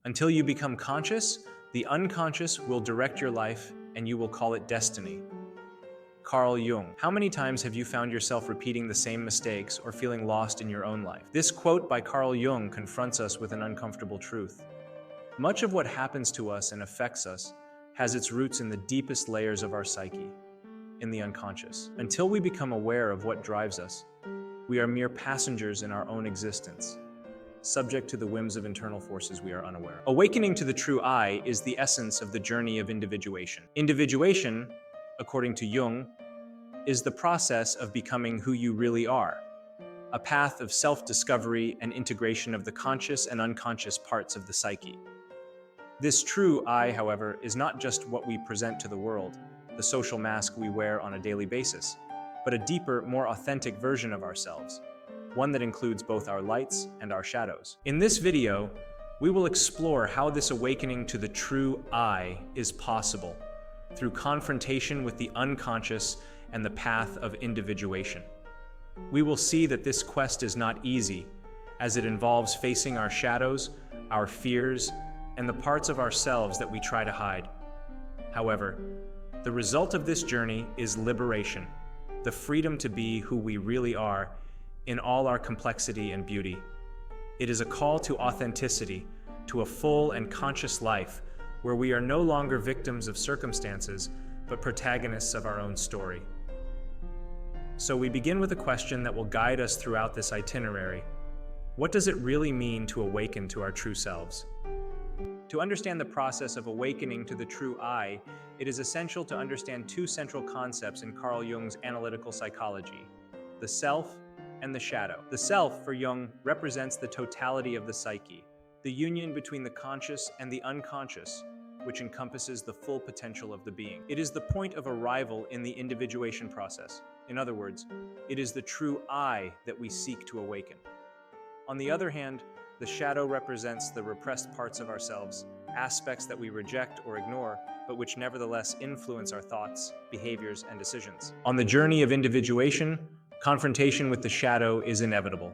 Until you become conscious, the unconscious will direct your life and you will call it destiny. Carl Jung. How many times have you found yourself repeating the same mistakes or feeling lost in your own life? This quote by Carl Jung confronts us with an uncomfortable truth. Much of what happens to us and affects us has its roots in the deepest layers of our psyche, in the unconscious. Until we become aware of what drives us, we are mere passengers in our own existence, subject to the whims of internal forces we are unaware of. Awakening to the true I is the essence of the journey of individuation. Individuation, according to Jung, is the process of becoming who you really are, a path of self-discovery and integration of the conscious and unconscious parts of the psyche. This true I, however, is not just what we present to the world, the social mask we wear on a daily basis, but a deeper, more authentic version of ourselves, one that includes both our lights and our shadows. In this video, we will explore how this awakening to the true I is possible through confrontation with the unconscious and the path of individuation. We will see that this quest is not easy, as it involves facing our shadows, our fears, and the parts of ourselves that we try to hide. However, the result of this journey is liberation, the freedom to be who we really are in all our complexity and beauty. It is a call to authenticity, to a full and conscious life where we are no longer victims of circumstances, but protagonists of our own story. So we begin with a question that will guide us throughout this itinerary. What does it really mean to awaken to our true selves? To understand the process of awakening to the true I, it is essential to understand two central concepts in Carl Jung's analytical psychology: the self and the shadow. The self, for Jung, represents the totality of the psyche, the union between the conscious and the unconscious, which encompasses the full potential of the being. It is the point of arrival in the individuation process. In other words, it is the true I that we seek to awaken. On the other hand, the shadow represents the repressed parts of ourselves, aspects that we reject or ignore, but which nevertheless influence our thoughts, behaviors, and decisions. On the journey of individuation, confrontation with the shadow is inevitable.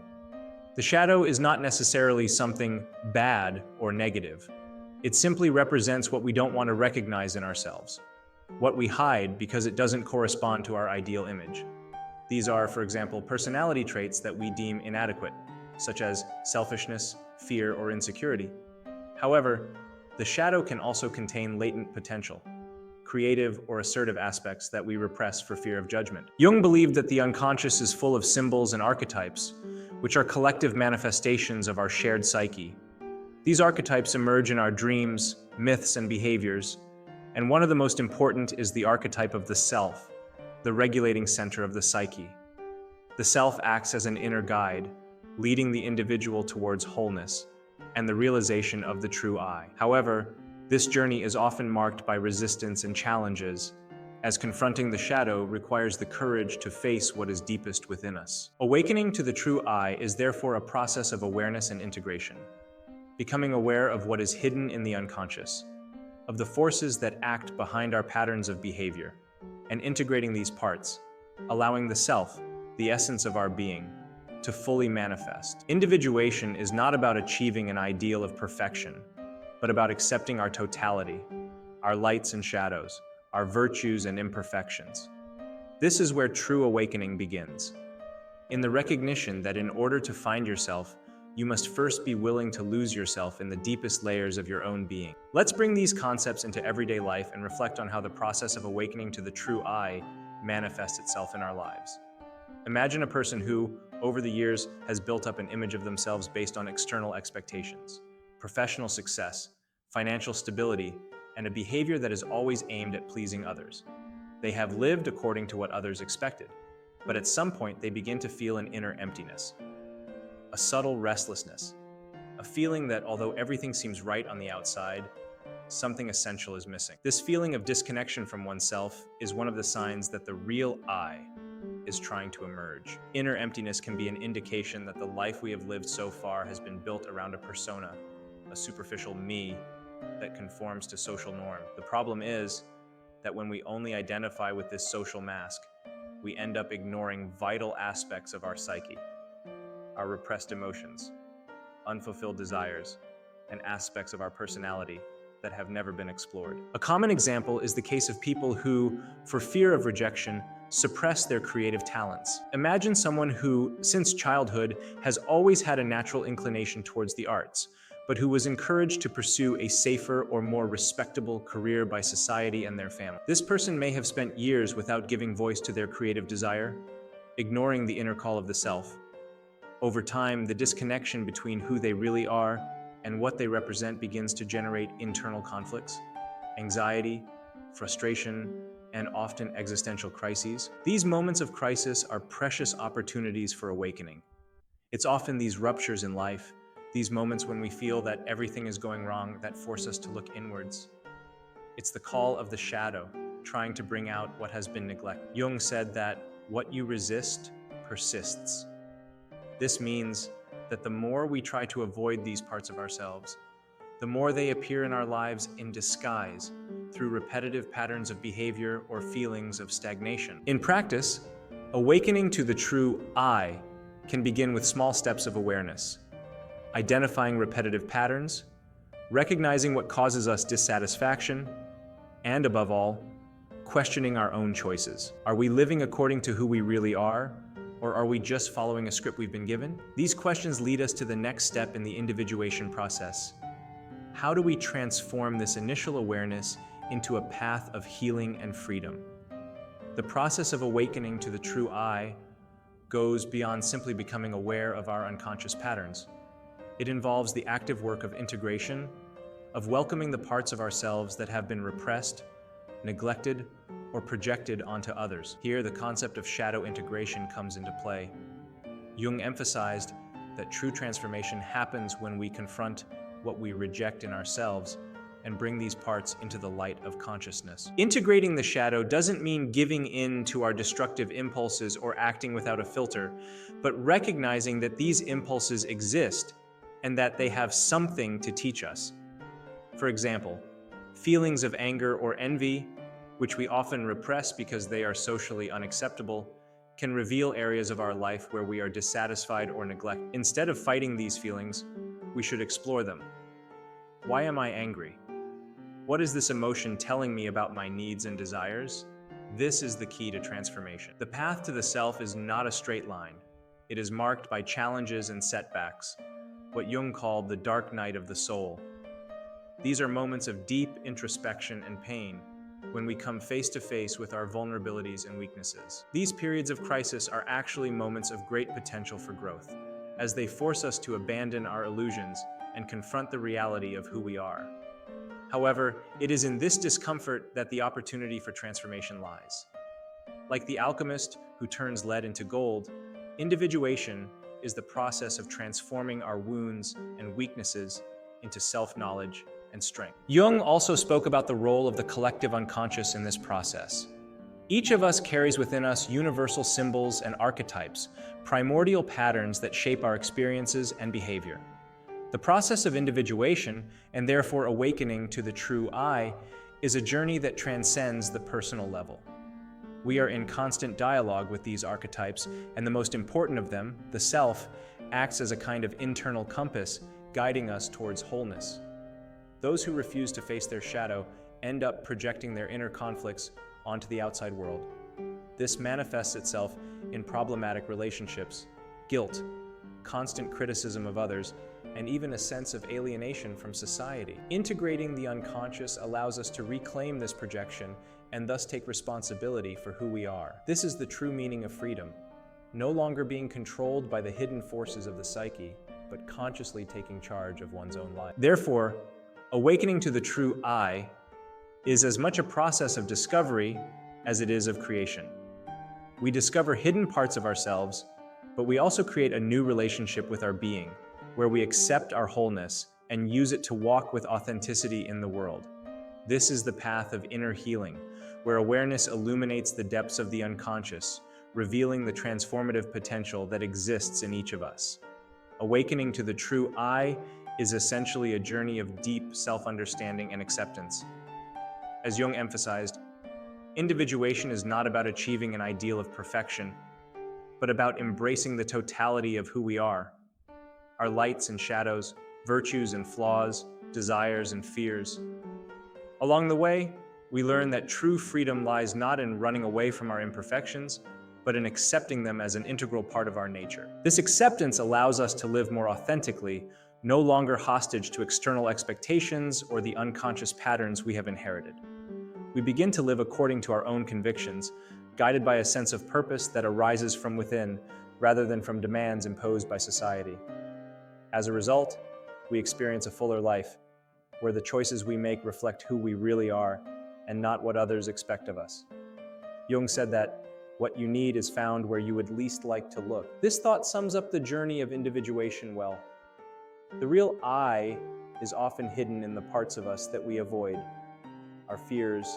The shadow is not necessarily something bad or negative. It simply represents what we don't want to recognize in ourselves, what we hide because it doesn't correspond to our ideal image. These are, for example, personality traits that we deem inadequate, such as selfishness, fear, or insecurity. However, the shadow can also contain latent potential, creative or assertive aspects that we repress for fear of judgment. Jung believed that the unconscious is full of symbols and archetypes, which are collective manifestations of our shared psyche. These archetypes emerge in our dreams, myths, and behaviors, and one of the most important is the archetype of the self, the regulating center of the psyche. The self acts as an inner guide, leading the individual towards wholeness and the realization of the true I. However, this journey is often marked by resistance and challenges, as confronting the shadow requires the courage to face what is deepest within us. Awakening to the true I is therefore a process of awareness and integration, becoming aware of what is hidden in the unconscious, of the forces that act behind our patterns of behavior, and integrating these parts, allowing the self, the essence of our being, to fully manifest. Individuation is not about achieving an ideal of perfection, but about accepting our totality, our lights and shadows, our virtues and imperfections. This is where true awakening begins, in the recognition that in order to find yourself, you must first be willing to lose yourself in the deepest layers of your own being. Let's bring these concepts into everyday life and reflect on how the process of awakening to the true I manifests itself in our lives. Imagine a person who, over the years, has built up an image of themselves based on external expectations, professional success, financial stability, and a behavior that is always aimed at pleasing others. They have lived according to what others expected, but at some point they begin to feel an inner emptiness, a subtle restlessness, a feeling that although everything seems right on the outside, something essential is missing. This feeling of disconnection from oneself is one of the signs that the real I is trying to emerge. Inner emptiness can be an indication that the life we have lived so far has been built around a persona, a superficial me that conforms to social norm. The problem is that when we only identify with this social mask, we end up ignoring vital aspects of our psyche, our repressed emotions, unfulfilled desires, and aspects of our personality that have never been explored. A common example is the case of people who, for fear of rejection, suppress their creative talents. Imagine someone who, since childhood, has always had a natural inclination towards the arts, but who was encouraged to pursue a safer or more respectable career by society and their family. This person may have spent years without giving voice to their creative desire, ignoring the inner call of the self. Over time, the disconnection between who they really are and what they represent begins to generate internal conflicts, anxiety, frustration, and often existential crises. These moments of crisis are precious opportunities for awakening. It's often these ruptures in life, these moments when we feel that everything is going wrong, that force us to look inwards. It's the call of the shadow, trying to bring out what has been neglected. Jung said that what you resist persists. This means that the more we try to avoid these parts of ourselves, the more they appear in our lives in disguise through repetitive patterns of behavior or feelings of stagnation. In practice, awakening to the true I can begin with small steps of awareness, identifying repetitive patterns, recognizing what causes us dissatisfaction, and above all, questioning our own choices. Are we living according to who we really are, or are we just following a script we've been given? These questions lead us to the next step in the individuation process. How do we transform this initial awareness into a path of healing and freedom? The process of awakening to the true I goes beyond simply becoming aware of our unconscious patterns. It involves the active work of integration, of welcoming the parts of ourselves that have been repressed, neglected, or projected onto others. Here, the concept of shadow integration comes into play. Jung emphasized that true transformation happens when we confront what we reject in ourselves and bring these parts into the light of consciousness. Integrating the shadow doesn't mean giving in to our destructive impulses or acting without a filter, but recognizing that these impulses exist and that they have something to teach us. For example, feelings of anger or envy, which we often repress because they are socially unacceptable, can reveal areas of our life where we are dissatisfied or neglected. Instead of fighting these feelings, we should explore them. Why am I angry? What is this emotion telling me about my needs and desires? This is the key to transformation. The path to the self is not a straight line. It is marked by challenges and setbacks, what Jung called the dark night of the soul. These are moments of deep introspection and pain, when we come face to face with our vulnerabilities and weaknesses. These periods of crisis are actually moments of great potential for growth, as they force us to abandon our illusions and confront the reality of who we are. However, it is in this discomfort that the opportunity for transformation lies. Like the alchemist who turns lead into gold, individuation is the process of transforming our wounds and weaknesses into self-knowledge and strength. Jung also spoke about the role of the collective unconscious in this process. Each of us carries within us universal symbols and archetypes, primordial patterns that shape our experiences and behavior. The process of individuation, and therefore awakening to the true I, is a journey that transcends the personal level. We are in constant dialogue with these archetypes, and the most important of them, the self, acts as a kind of internal compass, guiding us towards wholeness. Those who refuse to face their shadow end up projecting their inner conflicts onto the outside world. This manifests itself in problematic relationships, guilt, constant criticism of others, and even a sense of alienation from society. Integrating the unconscious allows us to reclaim this projection and thus take responsibility for who we are. This is the true meaning of freedom, no longer being controlled by the hidden forces of the psyche, but consciously taking charge of one's own life. Therefore, awakening to the true I is as much a process of discovery as it is of creation. We discover hidden parts of ourselves, but we also create a new relationship with our being, where we accept our wholeness and use it to walk with authenticity in the world. This is the path of inner healing, where awareness illuminates the depths of the unconscious, revealing the transformative potential that exists in each of us. Awakening to the true I is essentially a journey of deep self-understanding and acceptance. As Jung emphasized, individuation is not about achieving an ideal of perfection, but about embracing the totality of who we are, our lights and shadows, virtues and flaws, desires and fears. Along the way, we learn that true freedom lies not in running away from our imperfections, but in accepting them as an integral part of our nature. This acceptance allows us to live more authentically, no longer hostage to external expectations or the unconscious patterns we have inherited. We begin to live according to our own convictions, guided by a sense of purpose that arises from within rather than from demands imposed by society. As a result, we experience a fuller life, where the choices we make reflect who we really are and not what others expect of us. Jung said that what you need is found where you would least like to look. This thought sums up the journey of individuation well. The real I is often hidden in the parts of us that we avoid, our fears,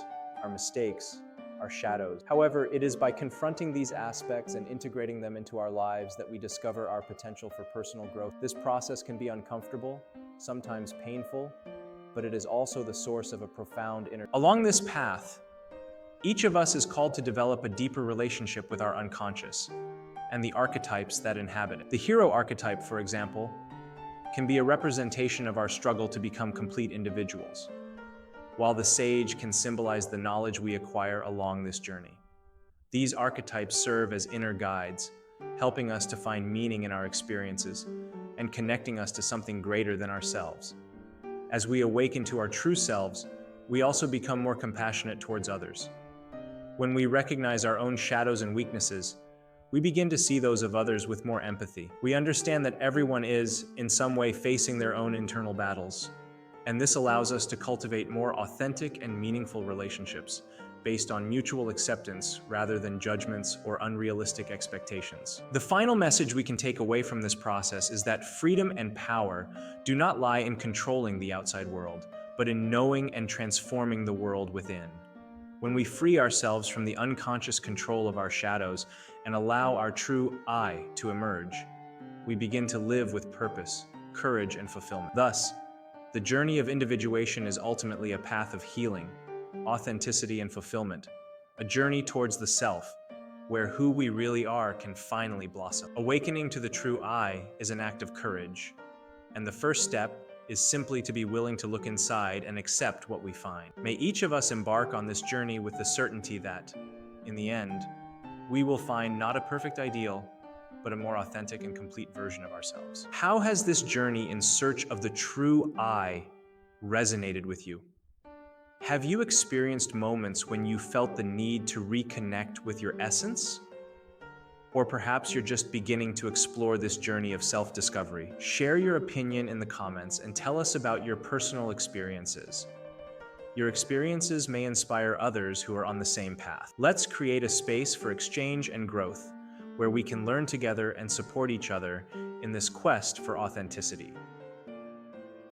our mistakes, our shadows. However, it is by confronting these aspects and integrating them into our lives that we discover our potential for personal growth. This process can be uncomfortable, sometimes painful, but it is also the source of a profound inner. Along this path, each of us is called to develop a deeper relationship with our unconscious and the archetypes that inhabit it. The hero archetype, for example, can be a representation of our struggle to become complete individuals, while the sage can symbolize the knowledge we acquire along this journey. These archetypes serve as inner guides, helping us to find meaning in our experiences and connecting us to something greater than ourselves. As we awaken to our true selves, we also become more compassionate towards others. When we recognize our own shadows and weaknesses, we begin to see those of others with more empathy. We understand that everyone is, in some way, facing their own internal battles, and this allows us to cultivate more authentic and meaningful relationships based on mutual acceptance rather than judgments or unrealistic expectations. The final message we can take away from this process is that freedom and power do not lie in controlling the outside world, but in knowing and transforming the world within. When we free ourselves from the unconscious control of our shadows and allow our true I to emerge, we begin to live with purpose, courage, and fulfillment. Thus, the journey of individuation is ultimately a path of healing, authenticity, and fulfillment, a journey towards the self, where who we really are can finally blossom. Awakening to the true I is an act of courage, and the first step is simply to be willing to look inside and accept what we find. May each of us embark on this journey with the certainty that, in the end, we will find not a perfect ideal, but a more authentic and complete version of ourselves. How has this journey in search of the true I resonated with you? Have you experienced moments when you felt the need to reconnect with your essence? Or perhaps you're just beginning to explore this journey of self-discovery. Share your opinion in the comments and tell us about your personal experiences. Your experiences may inspire others who are on the same path. Let's create a space for exchange and growth, where we can learn together and support each other in this quest for authenticity.